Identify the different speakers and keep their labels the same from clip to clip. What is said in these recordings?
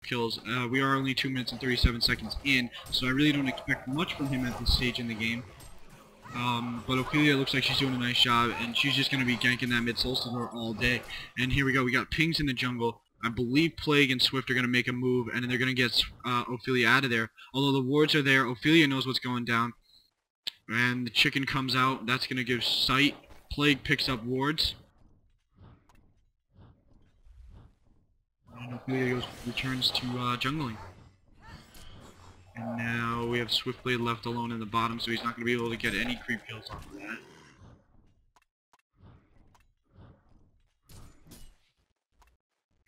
Speaker 1: kills. We are only 2 minutes and 37 seconds in, so I really don't expect much from him at this stage in the game. But Ophelia looks like she's doing a nice job, and she's just going to be ganking that mid Soul Stealer all day. And here we go, we got pings in the jungle. I believe Plague and Swift are going to make a move, and then they're going to get Ophelia out of there. Although the wards are there, Ophelia knows what's going down. And the chicken comes out, that's going to give sight. Plague picks up wards. And Ophelia returns to jungling. And now we have Swiftblade left alone in the bottom, so he's not going to be able to get any creep kills off of that.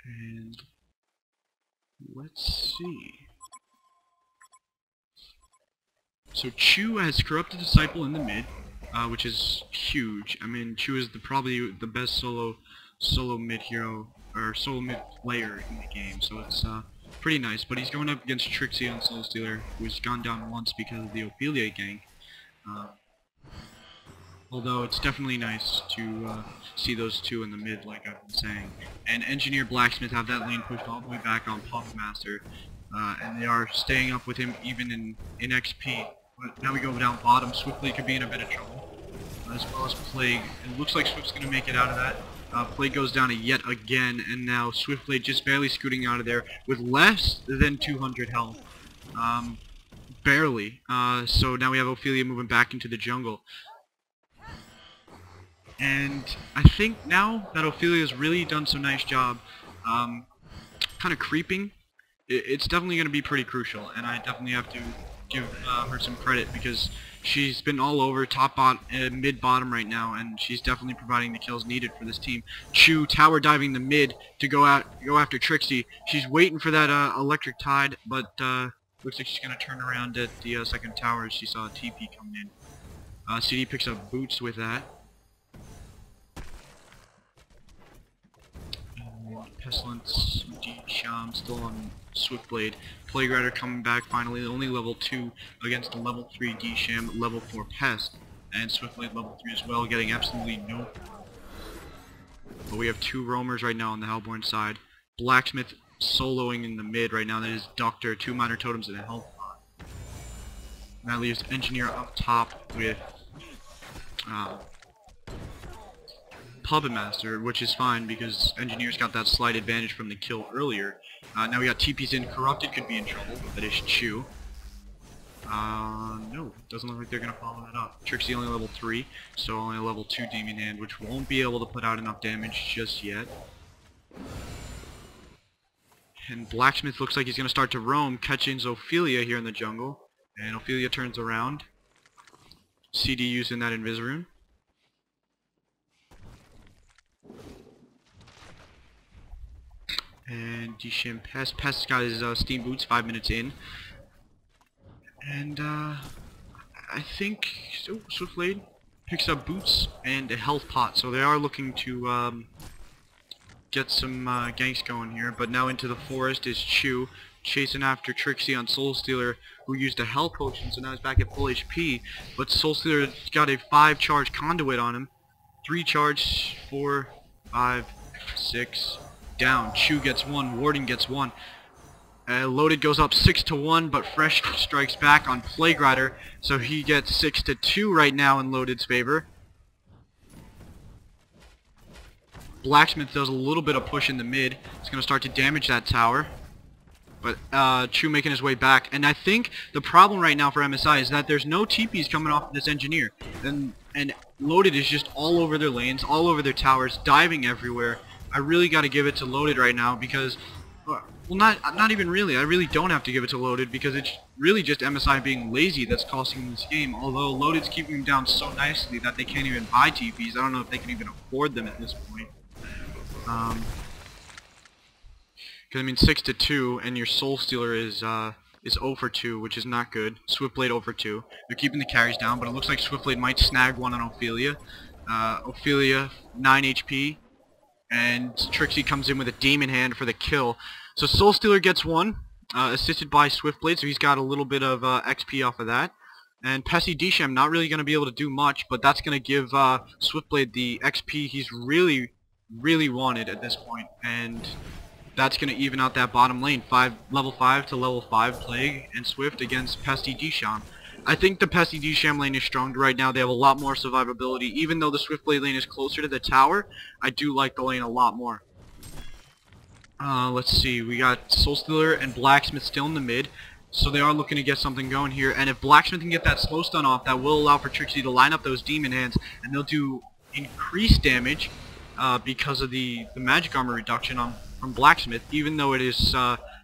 Speaker 1: And let's see. So Chu has Corrupted Disciple in the mid, which is huge. I mean, Chu is probably the best solo mid hero, or solo mid player in the game, so it's pretty nice. But he's going up against Trixie on Soul Stealer, who's gone down once because of the Ophelia gank. Although it's definitely nice to see those two in the mid, like I've been saying. And Engineer Blacksmith have that lane pushed all the way back on Puff Master, and they are staying up with him even in XP. But now we go down bottom. Swiftblade could be in a bit of trouble, as well as Plague. It looks like Swift's going to make it out of that. Plague goes down yet again, and now Swiftblade just barely scooting out of there with less than 200 health. Barely. So now we have Ophelia moving back into the jungle. And I think now that Ophelia's really done some nice job kind of creeping, it's definitely going to be pretty crucial, and I definitely have to give her some credit because she's been all over mid bottom right now, and she's definitely providing the kills needed for this team. Chu tower diving the mid to go after Trixie. She's waiting for that electric tide, but looks like she's going to turn around at the second tower as she saw a TP coming in. CD picks up boots with that. Pestilence, Sham still on Swiftblade. Plague Rider coming back finally, only level 2 against a level 3 D-Sham, level 4 Pest, and Swiftblade level 3 as well, getting absolutely no. But we have 2 roamers right now on the Hellborn side. Blacksmith soloing in the mid right now, that is Doctor, 2 minor totems and a health pot. And that leaves Engineer up top with Puppet Master, which is fine because Engineer's got that slight advantage from the kill earlier. Now we got TP's in. Corrupted could be in trouble. That is Chu. No, doesn't look like they're going to follow that up. Trixie only level 3, so only a level 2 Demon Hand, which won't be able to put out enough damage just yet. And Blacksmith looks like he's going to start to roam, catching Ophelia here in the jungle. And Ophelia turns around. CD using that Invis rune. And D-Sham Pest. Pest's got his steam boots 5 minutes in. And I think Swiftblade picks up boots and a health pot. So they are looking to get some ganks going here. But now into the forest is Chu, chasing after Trixie on Soul Stealer, who used a health potion, so now he's back at full HP. But Soul Stealer's got a 5 charge conduit on him. 3 charge, 4, 5, 6... down. Chu gets 1, Warden gets 1. Loaded goes up 6-1, but Fresh strikes back on Plague Rider, so he gets 6-2 right now in Loaded's favor. Blacksmith does a little bit of push in the mid. It's going to start to damage that tower. But Chu making his way back. And I think the problem right now for MSI is that there's no TPs coming off of this Engineer. And Loaded is just all over their lanes, all over their towers, diving everywhere. I really got to give it to Loaded right now because, well, not even really. I really don't have to give it to Loaded because it's really just MSI being lazy that's costing this game. Although Loaded's keeping them down so nicely that they can't even buy TPs. I don't know if they can even afford them at this point. Because I mean 6-2, and your Soul Stealer is 0 for 2, which is not good. Swiftblade 0 for 2. They're keeping the carries down, but it looks like Swiftblade might snag one on Ophelia. Ophelia 9 HP. And Trixie comes in with a Demon Hand for the kill. So Soul Stealer gets 1, assisted by Swiftblade, so he's got a little bit of XP off of that. And Pesky D-Sham not really going to be able to do much, but that's going to give Swiftblade the XP he's really wanted at this point. And that's going to even out that bottom lane. Level 5 to level 5 Plague and Swift against Pesty Disham. I think the Pesty Disham lane is stronger right now. They have a lot more survivability. Even though the Swiftblade lane is closer to the tower, I do like the lane a lot more. Let's see. We got Soulstealer and Blacksmith still in the mid. So they are looking to get something going here. And if Blacksmith can get that slow stun off, that will allow for Trixie to line up those demon hands. And they'll do increased damage because of the magic armor reduction from Blacksmith. Even though it is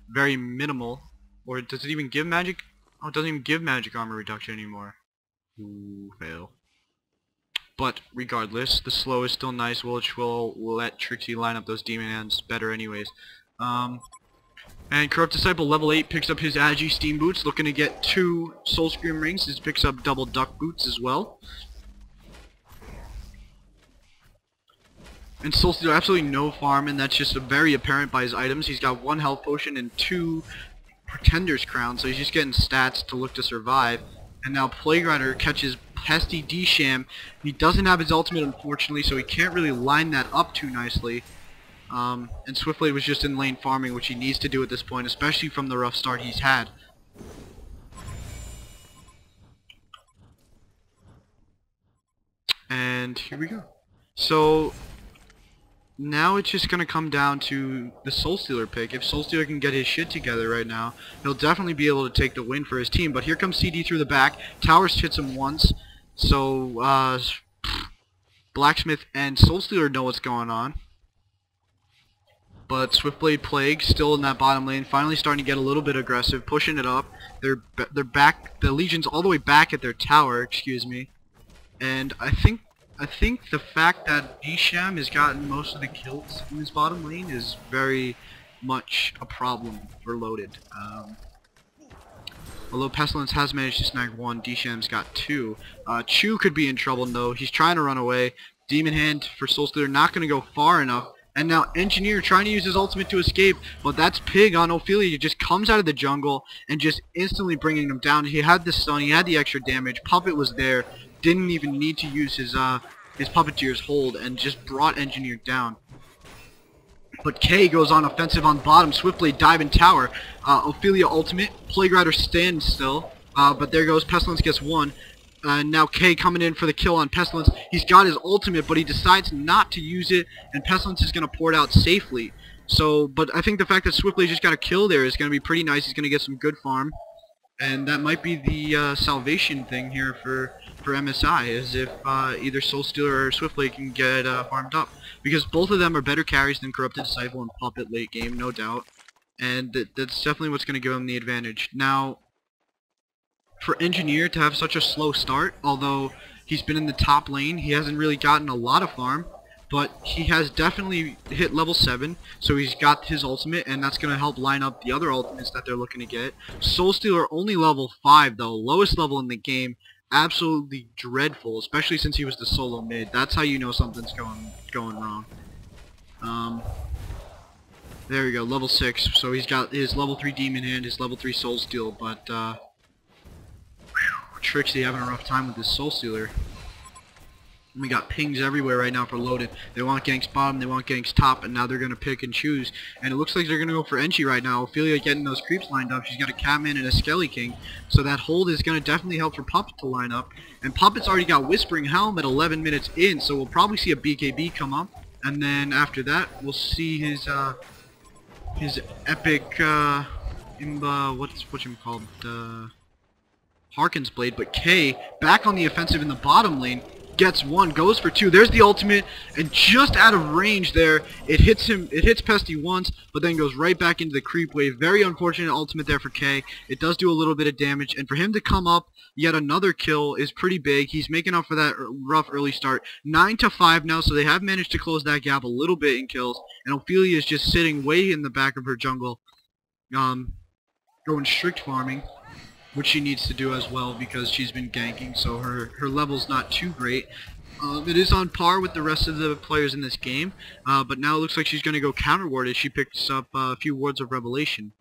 Speaker 1: very minimal. Or does it even give magic? Oh, it doesn't even give magic armor reduction anymore. Ooh, fail. But regardless, the slow is still nice, which will let Trixie line up those demon hands better anyways. And Corrupt Disciple level 8 picks up his Agi Steam Boots, looking to get 2 Soul Scream Rings. He picks up double Duck Boots as well. And Soulstealer absolutely no farm, and that's just very apparent by his items. He's got 1 health potion and 2 Pretender's Crown, so he's just getting stats to look to survive. And now Plague Rider catches Pesty Disham. He doesn't have his ultimate, unfortunately, so he can't really line that up too nicely. And Swiftblade was just in lane farming, which he needs to do at this point, especially from the rough start he's had. And here we go. So now it's just going to come down to the Soulstealer pick. If Soulstealer can get his shit together right now, he'll definitely be able to take the win for his team. But here comes CD through the back. Towers hits him once. So Blacksmith and Soulstealer know what's going on. But Swiftblade Plague still in that bottom lane, finally starting to get a little bit aggressive, pushing it up. They're back. The Legion's all the way back at their tower, excuse me. And I think the fact that Disham has gotten most of the kills in his bottom lane is very much a problem for Loaded. Although Pestilence has managed to snag 1, Disham's got 2. Chu could be in trouble though. He's trying to run away. Demon Hand for Soulstealer not going to go far enough. And now Engineer trying to use his ultimate to escape, but that's Pig on Ophelia. He just comes out of the jungle and just instantly bringing him down. He had the stun, he had the extra damage. Puppet was there, didn't even need to use his Puppeteer's hold, and just brought Engineer down. But K goes on offensive on bottom. Swiftblade dive in tower. Ophelia ultimate. Plague Rider stands still, but there goes Pestilence gets 1. Now K coming in for the kill on Pestilence. He's got his ultimate, but he decides not to use it, and Pestilence is going to pour it out safely. So, but I think the fact that Swiftblade just got a kill there is going to be pretty nice. He's going to get some good farm, and that might be the salvation thing here for MSI, is if either Soulstealer or Swiftblade can get farmed up. Because both of them are better carries than Corrupted Disciple and Puppet late game, no doubt. And that's definitely what's going to give him the advantage. Now, for Engineer to have such a slow start, although he's been in the top lane, he hasn't really gotten a lot of farm, but he has definitely hit level 7, so he's got his ultimate, and that's going to help line up the other ultimates that they're looking to get. Soulstealer only level 5 though, lowest level in the game, absolutely dreadful, especially since he was the solo mid. That's how you know something's going wrong. There we go, level 6, so he's got his level 3 Demon Hand, his level 3 Soul Steal, but Trixie having a rough time with this Soulstealer. We got pings everywhere right now for Loaded. They want ganks bottom, they want ganks top, and now they're going to pick and choose. And it looks like they're going to go for Enchi right now. Ophelia getting those creeps lined up. She's got a Catman and a Skelly King. So that hold is going to definitely help for Puppet to line up. And Puppet's already got Whispering Helm at 11 minutes in, so we'll probably see a BKB come up. And then after that, we'll see his epic, what's him called? Harkins Blade. But K, back on the offensive in the bottom lane, gets 1, goes for 2. There's the ultimate, and just out of range there, it hits him. It hits Pesty once, but then goes right back into the creep wave. Very unfortunate ultimate there for K. It does do a little bit of damage, and for him to come up yet another kill is pretty big. He's making up for that rough early start. 9-5 now, so they have managed to close that gap a little bit in kills, and Ophelia is just sitting way in the back of her jungle, going strict farming, which she needs to do as well because she's been ganking, so her level's not too great. It is on par with the rest of the players in this game, but now it looks like she's going to go counter ward as she picks up a few wards of Revelation.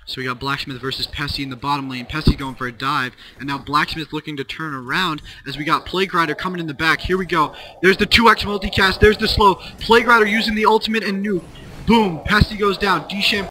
Speaker 1: So we got Blacksmith versus Pessy in the bottom lane. Pessy going for a dive, and now Blacksmith looking to turn around as we got Playgrinder coming in the back. Here we go. There's the 2x multicast. There's the slow. Playgrinder using the ultimate and nuke. Boom. Pessy goes down. Desham